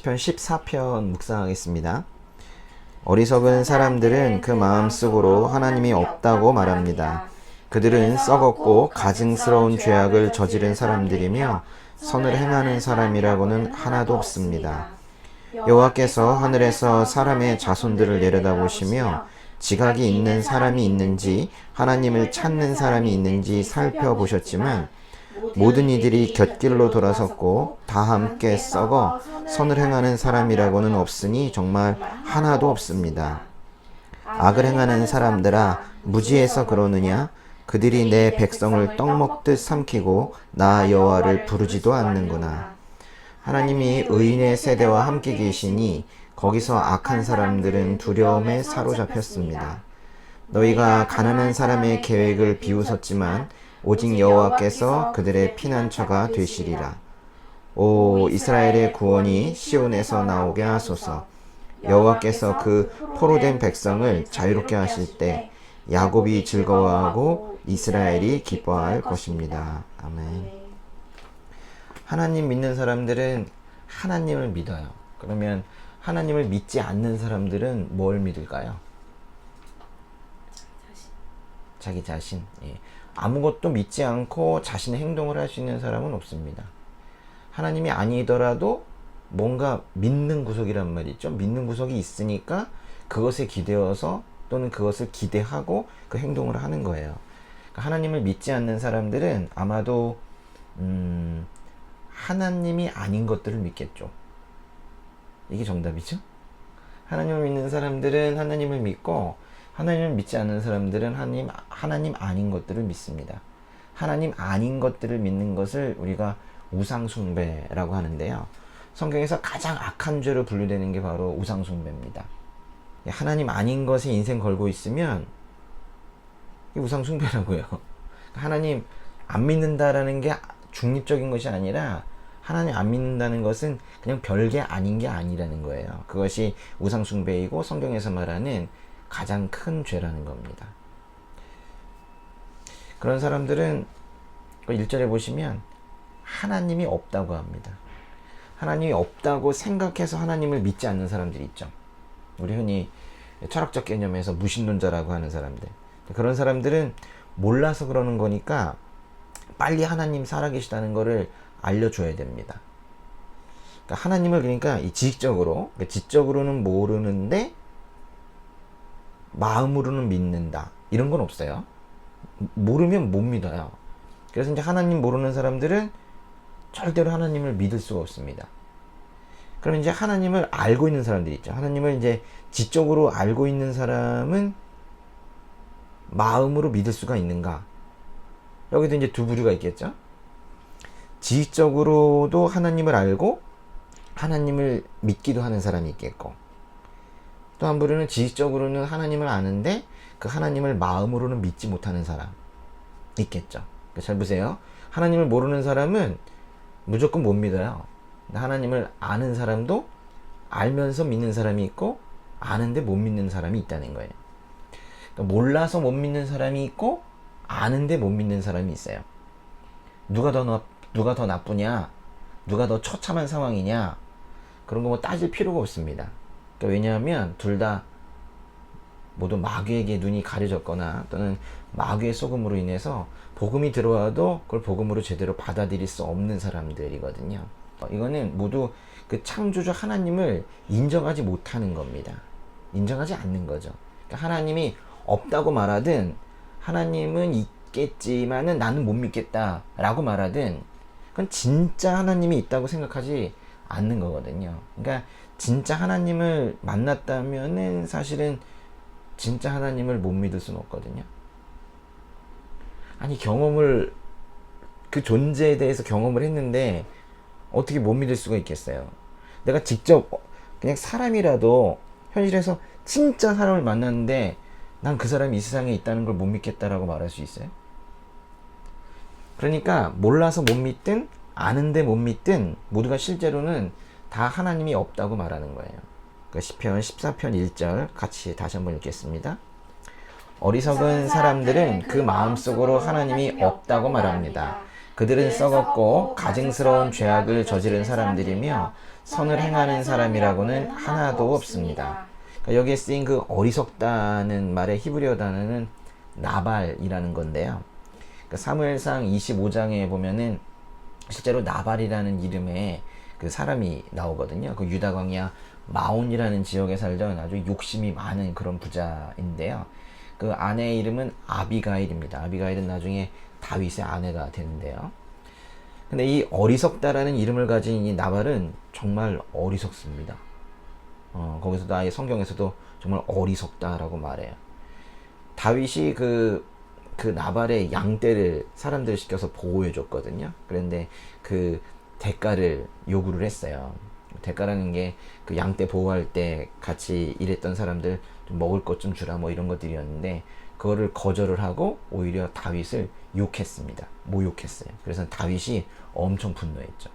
시편 14편 묵상하겠습니다. 어리석은 사람들은 그 마음속으로 하나님이 없다고 말합니다. 그들은 썩었고 가증스러운 죄악을 저지른 사람들이며 선을 행하는 사람이라고는 하나도 없습니다. 여호와께서 하늘에서 사람의 자손들을 내려다보시며 지각이 있는 사람이 있는지 하나님을 찾는 사람이 있는지 살펴보셨지만 모든 이들이 곁길로 돌아섰고 다 함께 썩어 선을 행하는 사람이라고는 없으니 정말 하나도 없습니다. 악을 행하는 사람들아 무지해서 그러느냐? 그들이 내 백성을 떡 먹듯 삼키고 나 여호와를 부르지도 않는구나. 하나님이 의인의 세대와 함께 계시니 거기서 악한 사람들은 두려움에 사로잡혔습니다. 너희가 가난한 사람의 계획을 비웃었지만 오직 여호와께서 그들의 피난처가 되시리라. 오 이스라엘의 구원이 시온에서 나오게 하소서. 여호와께서 그 포로된 백성을 자유롭게 하실 때 야곱이 즐거워하고 이스라엘이 기뻐할 것입니다. 아멘. 하나님 믿는 사람들은 하나님을 믿어요. 그러면 하나님을 믿지 않는 사람들은 뭘 믿을까요? 자기 자신. 예. 아무것도 믿지 않고 자신의 행동을 할 수 있는 사람은 없습니다. 하나님이 아니더라도 뭔가 믿는 구석이란 말이죠. 믿는 구석이 있으니까 그것에 기대어서 또는 그것을 기대하고 그 행동을 하는 거예요. 그러니까 하나님을 믿지 않는 사람들은 아마도 하나님이 아닌 것들을 믿겠죠. 이게 정답이죠. 하나님을 믿는 사람들은 하나님을 믿고 하나님을 믿지 않는 사람들은 하나님 아닌 것들을 믿습니다. 하나님 아닌 것들을 믿는 것을 우리가 우상숭배라고 하는데요. 성경에서 가장 악한 죄로 분류되는 게 바로 우상숭배입니다. 하나님 아닌 것에 인생 걸고 있으면 이게 우상숭배라고요. 하나님 안 믿는다라는 게 중립적인 것이 아니라 하나님 안 믿는다는 것은 그냥 별게 아닌 게 아니라는 거예요. 그것이 우상숭배이고 성경에서 말하는 가장 큰 죄라는 겁니다. 그런 사람들은 1절에 보시면 하나님이 없다고 합니다. 하나님이 없다고 생각해서 하나님을 믿지 않는 사람들이 있죠. 우리 흔히 철학적 개념에서 무신론자라고 하는 사람들. 그런 사람들은 몰라서 그러는 거니까 빨리 하나님 살아계시다는 거를 알려줘야 됩니다. 그러니까 하나님을 그러니까 지적으로는 모르는데 마음으로는 믿는다. 이런 건 없어요. 모르면 못 믿어요. 그래서 이제 하나님 모르는 사람들은 절대로 하나님을 믿을 수가 없습니다. 그럼 이제 하나님을 알고 있는 사람들이 있죠. 하나님을 이제 지적으로 알고 있는 사람은 마음으로 믿을 수가 있는가? 여기도 이제 두 부류가 있겠죠. 지적으로도 하나님을 알고 하나님을 믿기도 하는 사람이 있겠고, 또 한 부류는 지식적으로는 하나님을 아는데 그 하나님을 마음으로는 믿지 못하는 사람 있겠죠. 잘 보세요. 하나님을 모르는 사람은 무조건 못 믿어요. 하나님을 아는 사람도 알면서 믿는 사람이 있고 아는데 못 믿는 사람이 있다는 거예요. 그러니까 몰라서 못 믿는 사람이 있고 아는데 못 믿는 사람이 있어요. 누가 더 나쁘냐? 누가 더 처참한 상황이냐? 그런 거 뭐 따질 필요가 없습니다. 그러니까 왜냐하면 둘 다 모두 마귀에게 눈이 가려졌거나 또는 마귀의 속음으로 인해서 복음이 들어와도 그걸 복음으로 제대로 받아들일 수 없는 사람들이거든요. 이거는 모두 그 창조주 하나님을 인정하지 못하는 겁니다. 인정하지 않는 거죠. 그러니까 하나님이 없다고 말하든 하나님은 있겠지만은 나는 못 믿겠다라고 말하든 그건 진짜 하나님이 있다고 생각하지 않는 거거든요. 그러니까 진짜 하나님을 만났다면은 사실은 진짜 하나님을 못 믿을 수는 없거든요. 아니 그 존재에 대해서 경험을 했는데 어떻게 못 믿을 수가 있겠어요. 내가 직접 그냥 사람이라도 현실에서 진짜 사람을 만났는데 난 그 사람이 이 세상에 있다는 걸 못 믿겠다라고 말할 수 있어요? 그러니까 몰라서 못 믿든 아는데 못 믿든 모두가 실제로는 다 하나님이 없다고 말하는 거예요. 그러니까 시편 14편 1절 같이 다시 한번 읽겠습니다. 어리석은 사람들은 그 마음속으로 하나님이 없다고 말합니다. 그들은 썩었고 가증스러운 죄악을 저지른 사람들이며 선을 행하는 사람이라고는 하나도 없습니다. 그러니까 여기에 쓰인 그 어리석다는 말의 히브리어 단어는 나발이라는 건데요. 그러니까 사무엘상 25장에 보면은 실제로 나발이라는 이름의 그 사람이 나오거든요. 그 유다 광야 마온이라는 지역에 살던 아주 욕심이 많은 그런 부자인데요. 그 아내의 이름은 아비가일입니다. 아비가일은 나중에 다윗의 아내가 되는데요. 근데 이 어리석다라는 이름을 가진 이 나발은 정말 어리석습니다. 거기서도 아예 성경에서도 정말 어리석다라고 말해요. 다윗이 그 나발의 양떼를 사람들을 시켜서 보호해 줬거든요. 그런데 그 대가를 요구를 했어요. 대가라는 게 그 양떼 보호할 때 같이 일했던 사람들 좀 먹을 것 좀 주라 뭐 이런 것들이었는데 그거를 거절을 하고 오히려 다윗을 욕했습니다. 모욕했어요. 그래서 다윗이 엄청 분노했죠.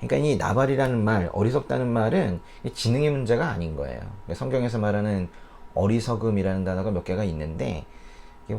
그러니까 이 나발이라는 말, 어리석다는 말은 지능의 문제가 아닌 거예요. 성경에서 말하는 어리석음이라는 단어가 몇 개가 있는데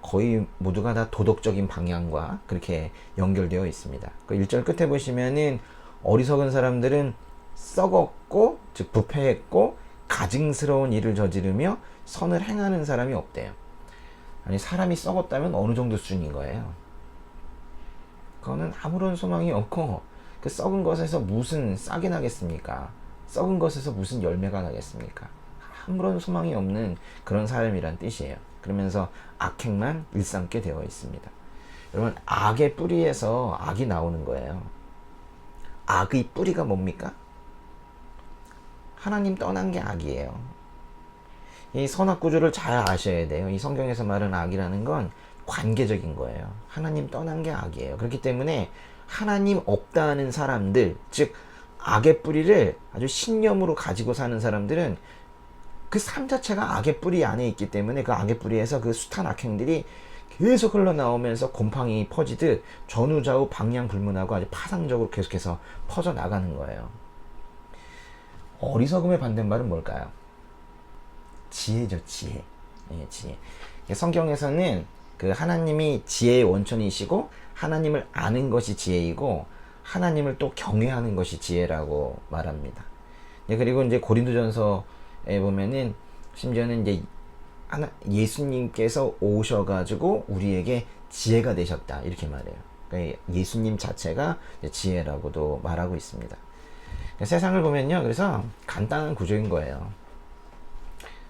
거의 모두가 다 도덕적인 방향과 그렇게 연결되어 있습니다. 그 1절 끝에 보시면은 어리석은 사람들은 썩었고, 즉 부패했고 가증스러운 일을 저지르며 선을 행하는 사람이 없대요. 아니 사람이 썩었다면 어느 정도 수준인 거예요. 그거는 아무런 소망이 없고 그 썩은 것에서 무슨 싹이 나겠습니까? 썩은 것에서 무슨 열매가 나겠습니까? 아무런 소망이 없는 그런 사람이란 뜻이에요. 그러면서 악행만 일삼게 되어 있습니다. 여러분 악의 뿌리에서 악이 나오는 거예요. 악의 뿌리가 뭡니까? 하나님 떠난 게 악이에요. 이 선악구조를 잘 아셔야 돼요. 이 성경에서 말하는 악이라는 건 관계적인 거예요. 하나님 떠난 게 악이에요. 그렇기 때문에 하나님 없다는 사람들, 즉 악의 뿌리를 아주 신념으로 가지고 사는 사람들은 그 삶 자체가 악의 뿌리 안에 있기 때문에 그 악의 뿌리에서 그 숱한 악행들이 계속 흘러나오면서 곰팡이 퍼지듯 전후좌우 방향 불문하고 아주 파상적으로 계속해서 퍼져나가는 거예요. 어리석음의 반대말은 뭘까요? 지혜죠, 지혜. 예, 지혜. 성경에서는 그 하나님이 지혜의 원천이시고 하나님을 아는 것이 지혜이고 하나님을 또 경외하는 것이 지혜라고 말합니다. 그리고 이제 고린도전서에 보면은 심지어는 이제 예수님께서 오셔가지고 우리에게 지혜가 되셨다 이렇게 말해요. 그러니까 예수님 자체가 지혜라고도 말하고 있습니다. 세상을 보면요, 그래서 간단한 구조인 거예요.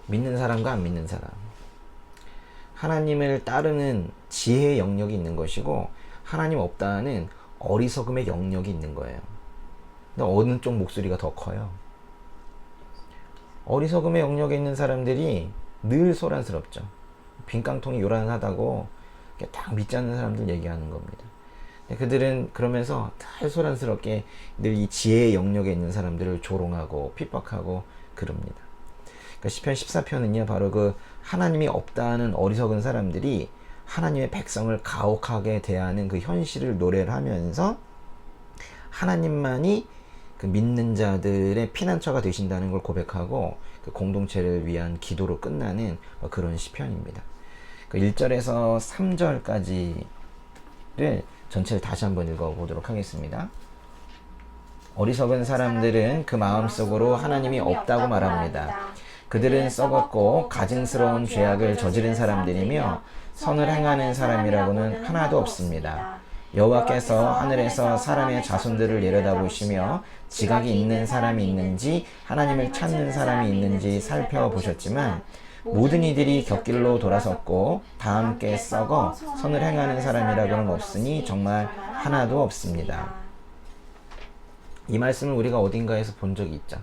믿는 사람과 안 믿는 사람. 하나님을 따르는 지혜의 영역이 있는 것이고 하나님 없다는 어리석음의 영역이 있는 거예요. 근데 어느 쪽 목소리가 더 커요? 어리석음의 영역에 있는 사람들이 늘 소란스럽죠. 빈깡통이 요란하다고 딱 믿지 않는 사람들 얘기하는 겁니다. 그들은 그러면서 다 소란스럽게 늘 이 지혜의 영역에 있는 사람들을 조롱하고 핍박하고 그럽니다. 그러니까 시편 14편은요 바로 그 하나님이 없다는 어리석은 사람들이 하나님의 백성을 가혹하게 대하는 그 현실을 노래를 하면서 하나님만이 그 믿는 자들의 피난처가 되신다는 걸 고백하고 그 공동체를 위한 기도로 끝나는 그런 시편입니다. 그 1절에서 3절까지를 전체를 다시 한번 읽어보도록 하겠습니다. 어리석은 사람들은 그 마음속으로 하나님이 없다고 말합니다. 그들은 썩었고 가증스러운 죄악을 저지른 사람들이며 선을 행하는 사람이라고는 하나도 없습니다. 여호와께서 하늘에서 사람의 자손들을 내려다보시며 지각이 있는 사람이 있는지 하나님을 찾는 사람이 있는지 살펴보셨지만 모든 이들이 곁길로 돌아섰고 다 함께 썩어 선을 행하는 사람이라고는 없으니 정말 하나도 없습니다. 이 말씀을 우리가 어딘가에서 본 적이 있죠.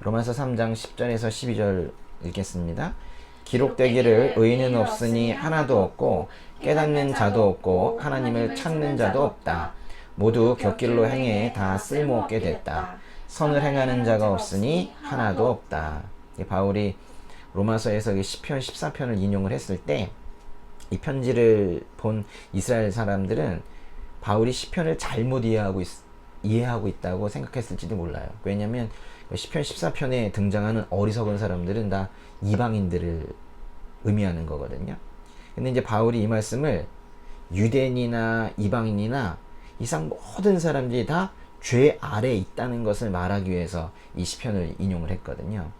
로마서 3장 10절에서 12절 읽겠습니다. 기록되기를 의인은 없으니 하나도 없고 깨닫는 자도 없고 하나님을 찾는 자도 없다. 모두 곁길로 행해 다 쓸모없게 됐다. 선을 행하는 자가 없으니 하나도 없다. 바울이 로마서에서 시편 14편을 인용을 했을 때 이 편지를 본 이스라엘 사람들은 바울이 시편을 잘못 이해하고 있다고 생각했을지도 몰라요. 왜냐하면 시편 14편에 등장하는 어리석은 사람들은 다 이방인들을 의미하는 거거든요. 근데 이제 바울이 이 말씀을 유대인이나 이방인이나 이상 모든 사람들이 다 죄 아래에 있다는 것을 말하기 위해서 이 시편을 인용을 했거든요.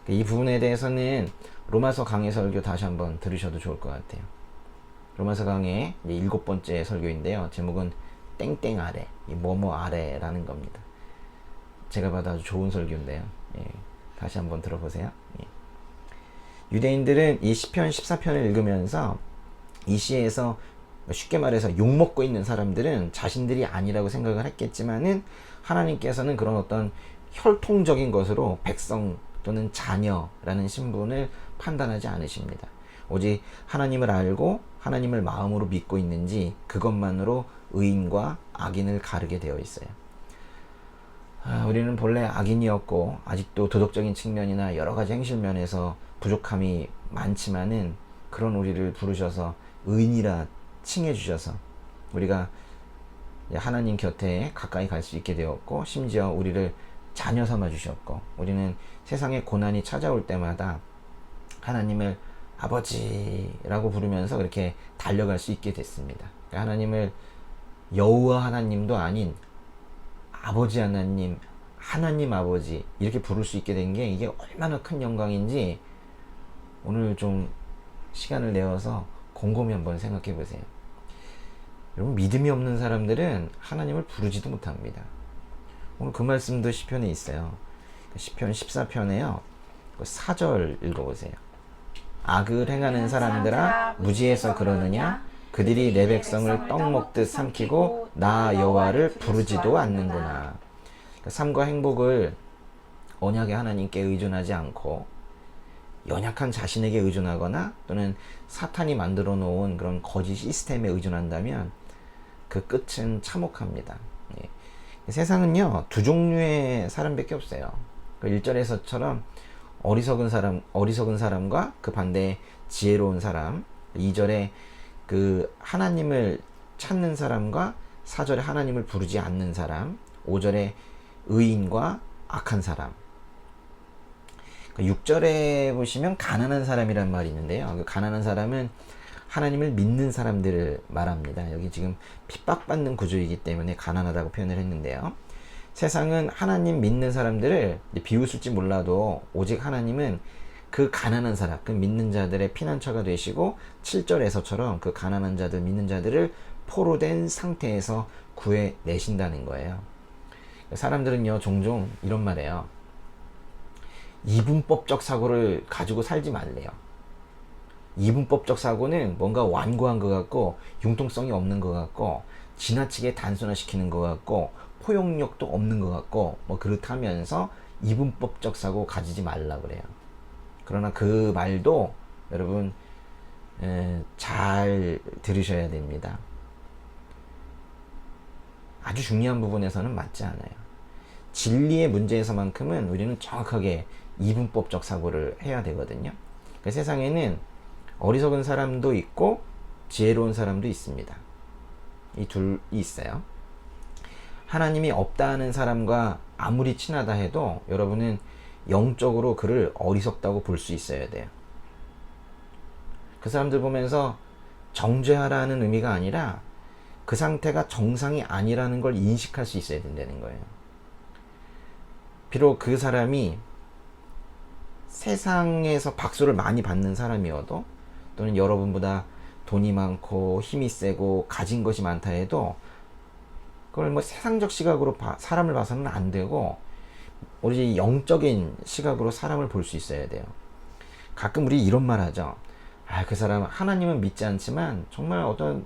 이 부분에 대해서는 로마서 강해 설교 다시 한번 들으셔도 좋을 것 같아요. 로마서 강의 7번째 설교인데요. 제목은 땡땡 아래, 뭐뭐 아래라는 겁니다. 제가 봐도 아주 좋은 설교인데요. 예, 다시 한번 들어보세요. 예. 유대인들은 이 시편 14편을 읽으면서 이 시에서 쉽게 말해서 욕먹고 있는 사람들은 자신들이 아니라고 생각을 했겠지만은 하나님께서는 그런 어떤 혈통적인 것으로 백성 또는 자녀라는 신분을 판단하지 않으십니다. 오직 하나님을 알고 하나님을 마음으로 믿고 있는지 그것만으로 의인과 악인을 가르게 되어 있어요. 우리는 본래 악인이었고 아직도 도덕적인 측면이나 여러 가지 행실 면에서 부족함이 많지만은 그런 우리를 부르셔서 의인이라 칭해 주셔서 우리가 하나님 곁에 가까이 갈 수 있게 되었고, 심지어 우리를 자녀 삼아 주셨고, 우리는 세상에 고난이 찾아올 때마다 하나님을 아버지라고 부르면서 그렇게 달려갈 수 있게 됐습니다. 하나님을 여호와 하나님도 아닌 아버지 하나님, 하나님 아버지 이렇게 부를 수 있게 된 게 이게 얼마나 큰 영광인지 오늘 좀 시간을 내어서 곰곰이 한번 생각해 보세요. 여러분, 믿음이 없는 사람들은 하나님을 부르지도 못합니다. 오늘 그 말씀도 시편에 있어요. 시편 14편에요. 4절 읽어보세요. 악을 행하는 사람들아 무지해서 그러느냐? 그들이 내 백성을 떡 먹듯 삼키고 나 여호와를 부르지도 않는구나. 삶과 행복을 언약의 하나님께 의존하지 않고 연약한 자신에게 의존하거나 또는 사탄이 만들어 놓은 그런 거짓 시스템에 의존한다면 그 끝은 참혹합니다. 예. 세상은요, 두 종류의 사람밖에 없어요. 그 1절에서처럼 어리석은 사람과 그 반대에 지혜로운 사람, 2절에 그 하나님을 찾는 사람과 4절에 하나님을 부르지 않는 사람, 5절에 의인과 악한 사람. 6절에 보시면 가난한 사람이란 말이 있는데요. 그 가난한 사람은 하나님을 믿는 사람들을 말합니다. 여기 지금 핍박받는 구조이기 때문에 가난하다고 표현을 했는데요. 세상은 하나님 믿는 사람들을 비웃을지 몰라도 오직 하나님은 그 가난한 사람, 그 믿는 자들의 피난처가 되시고 7절에서처럼 그 가난한 자들, 믿는 자들을 포로된 상태에서 구해내신다는 거예요. 사람들은요, 종종 이런 말해요. 이분법적 사고를 가지고 살지 말래요. 이분법적 사고는 뭔가 완고한 것 같고 융통성이 없는 것 같고 지나치게 단순화시키는 것 같고 포용력도 없는 것 같고 뭐 그렇다면서 이분법적 사고 가지지 말라 그래요. 그러나 그 말도 여러분 잘 들으셔야 됩니다. 아주 중요한 부분에서는 맞지 않아요. 진리의 문제에서만큼은 우리는 정확하게 이분법적 사고를 해야 되거든요. 그 세상에는 어리석은 사람도 있고 지혜로운 사람도 있습니다. 이 둘이 있어요. 하나님이 없다 하는 사람과 아무리 친하다 해도 여러분은 영적으로 그를 어리석다고 볼 수 있어야 돼요. 그 사람들 보면서 정죄하라는 의미가 아니라 그 상태가 정상이 아니라는 걸 인식할 수 있어야 된다는 거예요. 비록 그 사람이 세상에서 박수를 많이 받는 사람이어도 또는 여러분보다 돈이 많고 힘이 세고 가진 것이 많다 해도 그걸 뭐 세상적 시각으로 사람을 봐서는 안 되고 오직 영적인 시각으로 사람을 볼 수 있어야 돼요. 가끔 우리 이런 말 하죠. 그 사람 하나님은 믿지 않지만 정말 어떤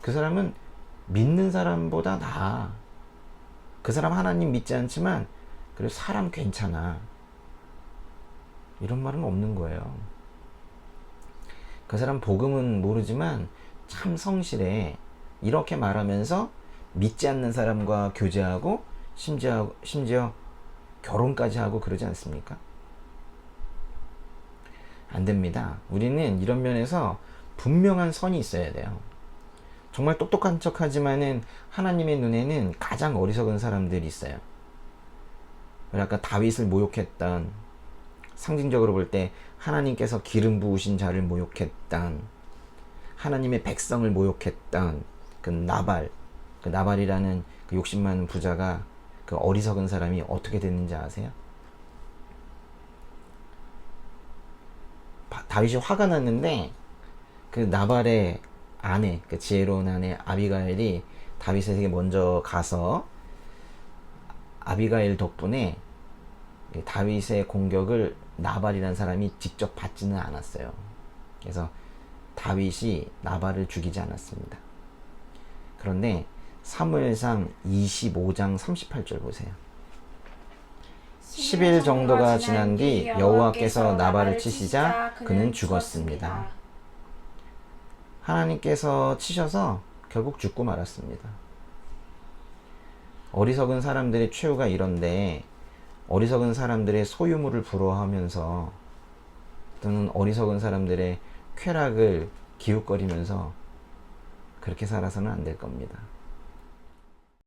그 사람은 믿는 사람보다 나아. 그 사람 하나님 믿지 않지만 그래도 사람 괜찮아. 이런 말은 없는 거예요. 그 사람 복음은 모르지만 참 성실해. 이렇게 말하면서 믿지 않는 사람과 교제하고 심지어 결혼까지 하고 그러지 않습니까? 안 됩니다. 우리는 이런 면에서 분명한 선이 있어야 돼요. 정말 똑똑한 척 하지만은 하나님의 눈에는 가장 어리석은 사람들이 있어요. 아까 다윗을 모욕했던, 상징적으로 볼 때 하나님께서 기름 부으신 자를 모욕했던, 하나님의 백성을 모욕했던 그 나발, 그 나발이라는 그 욕심 많은 부자가 그 어리석은 사람이 어떻게 됐는지 아세요? 다윗이 화가 났는데 그 나발의 아내, 그 지혜로운 아내 아비가일이 다윗에게 먼저 가서 아비가일 덕분에 다윗의 공격을 나발이라는 사람이 직접 받지는 않았어요. 그래서 다윗이 나발을 죽이지 않았습니다. 그런데 사무엘상 25장 38절 보세요. 10일 정도가 지난 뒤 여호와께서 나발을 치시자 그는 죽었습니다. 하나님께서 치셔서 결국 죽고 말았습니다. 어리석은 사람들의 최후가 이런데 어리석은 사람들의 소유물을 부러워하면서 또는 어리석은 사람들의 쾌락을 기웃거리면서 그렇게 살아서는 안 될 겁니다.